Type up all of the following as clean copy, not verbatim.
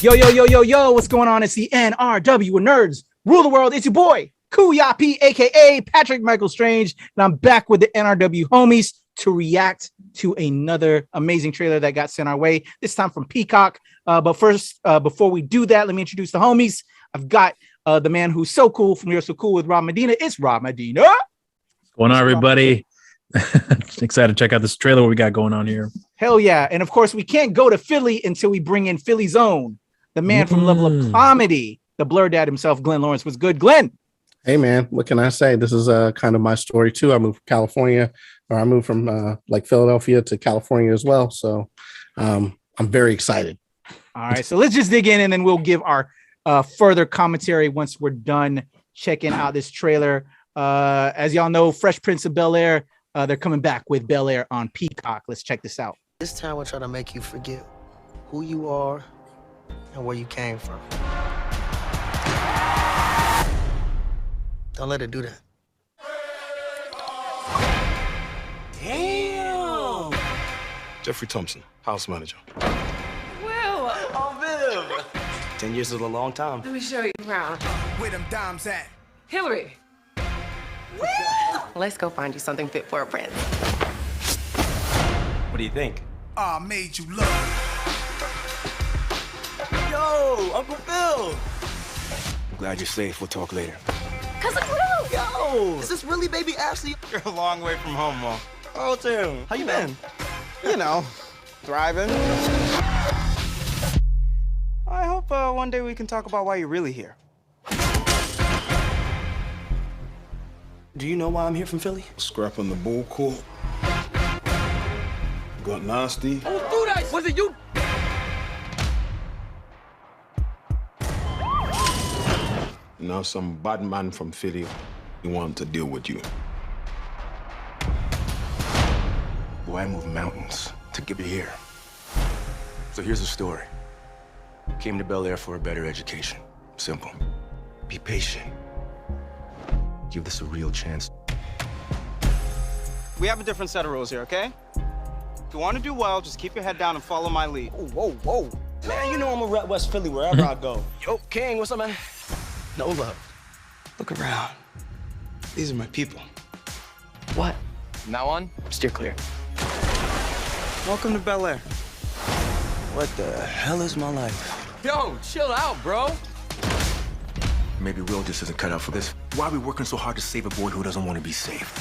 Yo, yo, yo, yo, yo, what's going on? It's the NRW Nerds Rule the World. It's your boy, Kuyapi, aka Patrick Michael Strange, and I'm back with the NRW homies to react to another amazing trailer that got sent our way, this time from Peacock. But first, before we do that, let me introduce the homies. I've got the man who's so cool from You're So Cool with Rob Medina. It's Rob Medina. What's going on, everybody? Excited to check out this trailer, what we got going on here. Hell yeah. And of course, we can't go to Philly until we bring in Philly's own, the man from Level Up Comedy, the Blur Dad himself, Glenn Lawrence. Was good, Glenn? Hey, man, what can I say? This is kind of my story, too. I moved from California, or I moved from Philadelphia to California as well. So I'm very excited. All right, so let's just dig in and then we'll give our further commentary once we're done checking out this trailer. As y'all know, Fresh Prince of Bel-Air, they're coming back with Bel-Air on Peacock. Let's check this out. This time we'll try to make you forget who you are and where you came from. Don't let it do that. Damn! Jeffrey Thompson, house manager. Will, Oh, Viv! 10 years is a long time. let me show you around. Where them dimes at? Hillary. Let's go find you something fit for a prince. What do you think? I made you look. Yo, Uncle Phil! I'm glad you're safe. We'll talk later. Cousin Will! Yo! Is this really baby Ashley? You're a long way from home, Mom. Oh, Tim, how you been? You know, thriving. I hope one day we can talk about why you're really here. Do you know why I'm here from Philly? Scrapping the bull court. Got nasty. Was it you? Now some bad man from Philly, he want to deal with you. Boy, I moved mountains to get you here. So here's the story. Came to Bel-Air for a better education. Simple. Be patient. Give this a real chance. We have a different set of rules here, okay? If you want to do well, just keep your head down and follow my lead. Whoa, whoa. Man, you know I'm a rep West Philly wherever I go. Yo, King, what's up, man? No love. Look around. These are my people. What? Now on, Steer clear. welcome to Bel-Air. What the hell is my life? Yo, chill out, bro. Maybe Will just isn't cut out for this. Why are we working so hard to save a boy who doesn't want to be saved?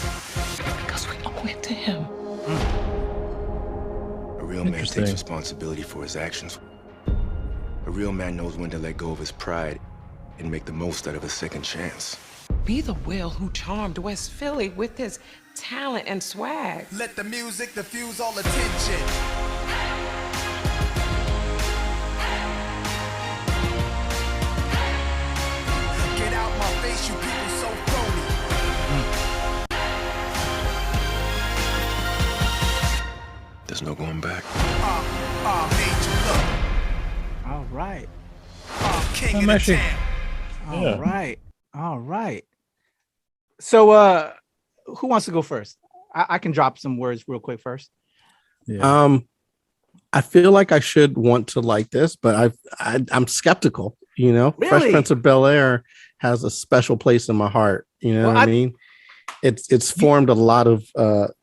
Because we owe it to him. A real man Interesting. takes responsibility for his actions. A real man knows when to let go of his pride and make the most out of a second chance. Be the Will who charmed West Philly with his talent and swag. Let the music diffuse all attention. Get out my face, you people so phony. There's no going back. I made you look. All right. I'm king I'm of the actually- town. All right. All right. So who wants to go first? I can drop some words real quick first. Yeah. I feel like I should want to like this, but I'm skeptical. You know, Really? Fresh Prince of Bel-Air has a special place in my heart. You know Well, what I mean? It's formed a lot of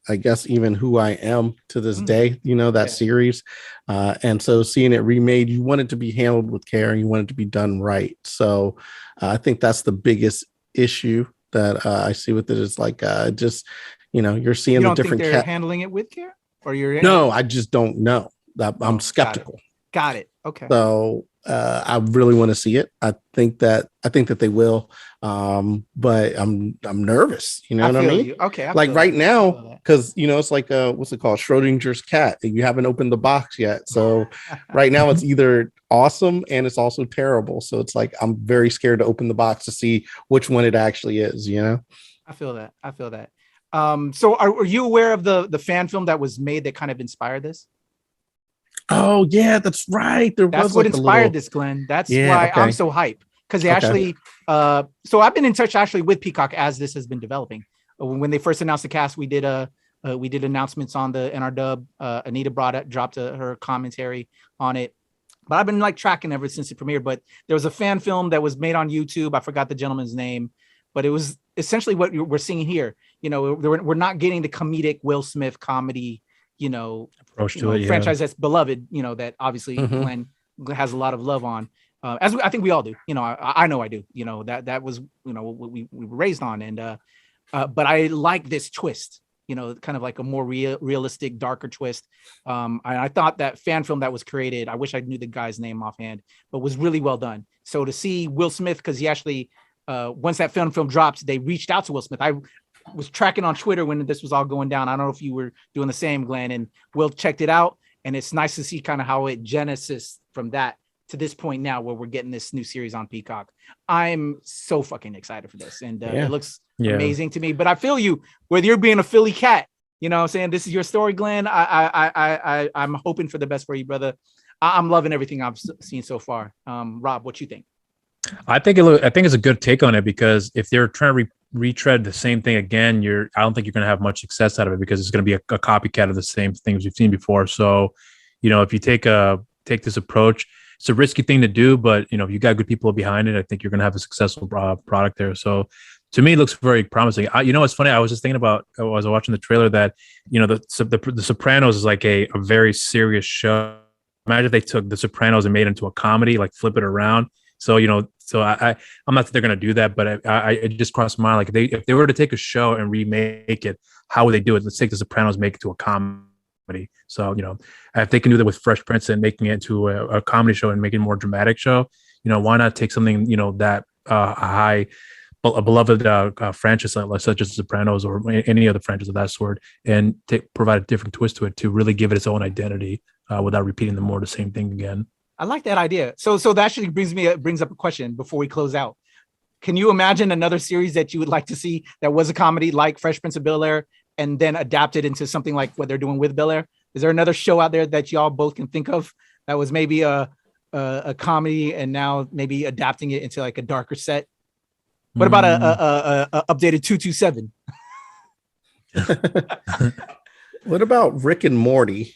I guess even who I am to this day. You know, that Yeah. series, and so seeing it remade, you want it to be handled with care and you want it to be done right. So I think that's the biggest issue that I see with it. Is like just you're seeing You the don't think different they're handling it with care, or you're No, I just don't know. I'm skeptical. Got it. Okay. So I really want to see it. I think that they will. But I'm nervous. You know what I feel mean? you. Okay. I Like feel right that. I feel now, that. because it's like what's it called? Schrodinger's cat. You haven't opened the box yet. So right now it's either awesome and it's also terrible. So it's like I'm very scared to open the box to see which one it actually is, you know? I feel that. I feel that. So are you aware of the fan film that was made that kind of inspired this? Oh yeah, that's right. There That's was what like a inspired little... this, Glenn. That's Yeah, why I'm okay. so hype, because they Okay. actually so I've been in touch actually with Peacock as this has been developing. When they first announced the cast, we did announcements on the NR Dub. Anita dropped her commentary on it. but I've been like tracking ever since it premiered. But there was a fan film that was made on YouTube. I forgot the gentleman's name, but it was essentially what we're seeing here. You know, we're not getting the comedic Will Smith comedy, approach to it, franchise that's beloved, that obviously Glenn has a lot of love on. As I think we all do, I know I do, that was, what we were raised on. And, but I like this twist, kind of like a more realistic, darker twist. I thought that fan film that was created, I wish I knew the guy's name offhand, but was really well done. So to see Will Smith, because he actually, once that film drops, they reached out to Will Smith. I was tracking on Twitter when this was all going down. I don't know if you were doing the same, Glenn, and Will checked it out. And it's nice to see kind of how it genesis from that to this point now where we're getting this new series on Peacock. I'm so fucking excited for this. And it looks amazing to me, but I feel you, whether you're being a Philly cat, what I'm saying, this is your story, Glenn. I'm hoping for the best for you, brother. I'm loving everything I've seen so far. Rob, what you think? I think it's a good take on it, because if they're trying to retread the same thing again, I don't think you're going to have much success out of it, because it's going to be a copycat of the same things we've seen before. So, if you take this approach, it's a risky thing to do, but if you got good people behind it, I think you're going to have a successful product there. So to me, it looks very promising. It's funny. I was just thinking about, I was watching the trailer that, the Sopranos is like a very serious show. Imagine if they took the Sopranos and made it into a comedy, like flip it around. So, I'm not that they're going to do that, but it just crossed my mind. Like if they were to take a show and remake it, how would they do it? Let's take the Sopranos, make it to a comedy. So, if they can do that with Fresh Prince and making it into a comedy show and making it a more dramatic show, why not take something, that a beloved franchise such as Sopranos or any other franchise of that sort, and provide a different twist to it to really give it its own identity without repeating the same thing again. I like that idea. So that actually brings up a question before we close out. Can you imagine another series that you would like to see that was a comedy like Fresh Prince of Bel-Air and then adapted into something like what they're doing with Bel-Air? Is there another show out there that y'all both can think of that was maybe a comedy and now maybe adapting it into like a darker set? What about a updated 227? What about Rick and Morty?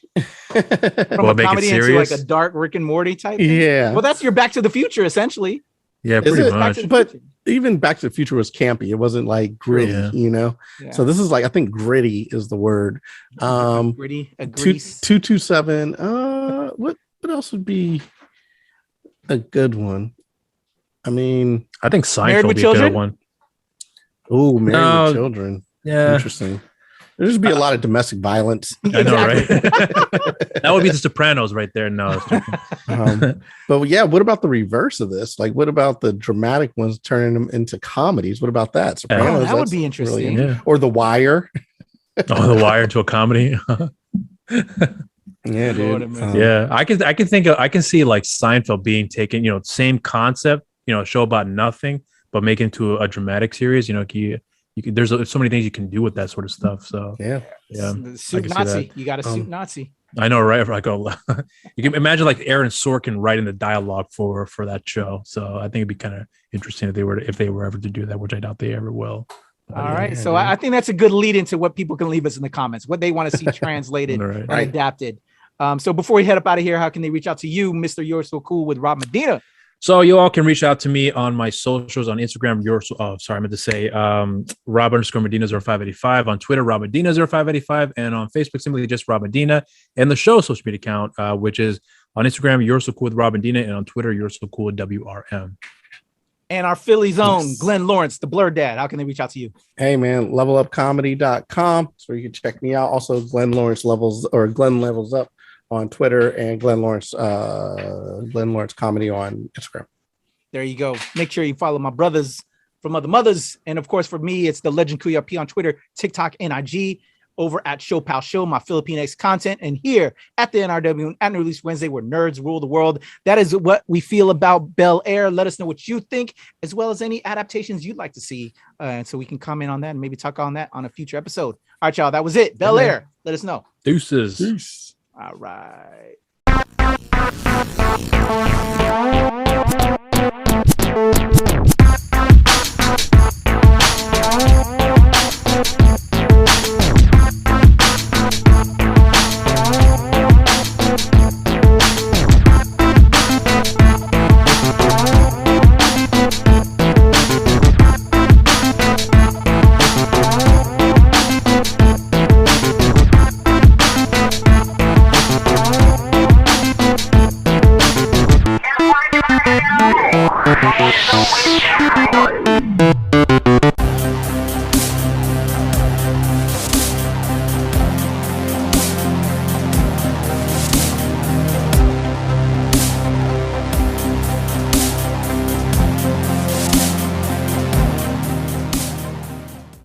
From a comedy into like a dark Rick and Morty type thing? Yeah. Well, that's your Back to the Future, essentially. Yeah, pretty much. But even Back to the Future was campy. It wasn't like gritty, Yeah. So this is like, I think gritty is the word. Gritty, a grease. 227. What else would be a good one? I mean, I think Seinfeld would be a good one. Oh, Married with Children. Yeah. Interesting. There's just be a lot of domestic violence. I know, right? That would be the Sopranos right there. No. But yeah, what about the reverse of this? Like, what about the dramatic ones turning them into comedies? What about that? Sopranos, that would be interesting. Really Or The Wire. The Wire to a comedy. Yeah, dude. Yeah, I can see like Seinfeld being taken, same concept, a show about nothing, but make it into a dramatic series. You can, there's so many things you can do with that sort of stuff. So yeah. Suit Nazi. You got a suit Nazi. I know, right? You can imagine like Aaron Sorkin writing the dialogue for that show. So I think it'd be kind of interesting if they were ever to do that, which I doubt they ever will. All right. So I think that's a good lead into what people can leave us in the comments, what they want to see translated and adapted. So before we head up out of here, how can they reach out to you, Mr. You're So Cool with Rob Medina? So you all can reach out to me on my socials on Instagram. Rob _Medina 0585 on Twitter, Rob Medina 0585, and on Facebook, simply just Rob Medina, and the show social media account, which is on Instagram, You're So Cool with Rob Medina, and on Twitter, You're So Cool with WRM. And our Philly's own Glenn Lawrence, the Blur Dad. How can they reach out to you? Hey man, levelupcomedy.com. That's where you can check me out. Also, Glenn Lawrence Glenn Levels Up on Twitter, and Glenn Lawrence Comedy on Instagram. There you go. Make sure you follow my brothers from Other Mothers. And of course, for me, it's the Legend QRP on Twitter, TikTok, and IG. Over at Show Pal Show, my Filipinx content, and here at the NRW at Release Wednesday, where nerds rule the world. That is what we feel about Bel-Air. Let us know what you think, as well as any adaptations you'd like to see, and so we can comment on that and maybe talk on that on a future episode. All right, y'all, that was it. Bel-Air. Let us know. Deuces. All right.